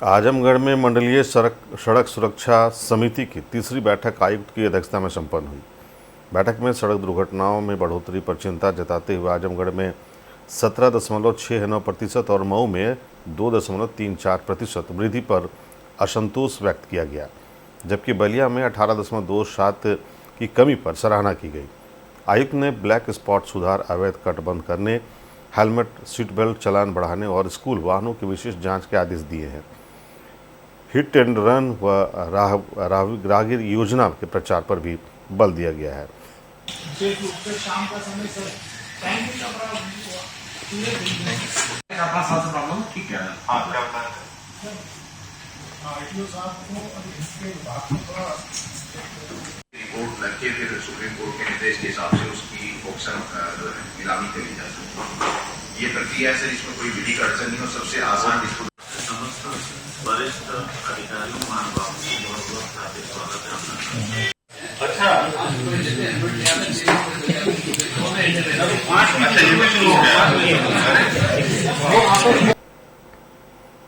आजमगढ़ में मंडलीय सड़क सुरक्षा समिति की तीसरी बैठक आयुक्त की अध्यक्षता में संपन्न हुई। बैठक में सड़क दुर्घटनाओं में बढ़ोतरी पर चिंता जताते हुए आजमगढ़ में 17.69% और मऊ में 2.34% वृद्धि पर असंतोष व्यक्त किया गया, जबकि बलिया में 18.27 की कमी पर सराहना की गई। आयुक्त ने ब्लैक स्पॉट सुधार, अवैध कट बंद करने, हेलमेट, सीट बेल्ट चालान बढ़ाने और स्कूल वाहनों की विशेष जांच के आदेश दिए हैं। हिट एंड रन व राहगीर योजना के प्रचार पर भी बल दिया गया है। शाम का समय सर ठीक है। रिपोर्ट लगे फिर सुप्रीम कोर्ट के निर्देश के हिसाब से उसकी ऑप्शन नीलामी करी जाती है। ये प्रक्रिया है, इसमें कोई विधि का अड़चन नहीं हो, सबसे आसान इसको वरिष्ठ अधिकारियों महानुभाव स्वागत है। अच्छा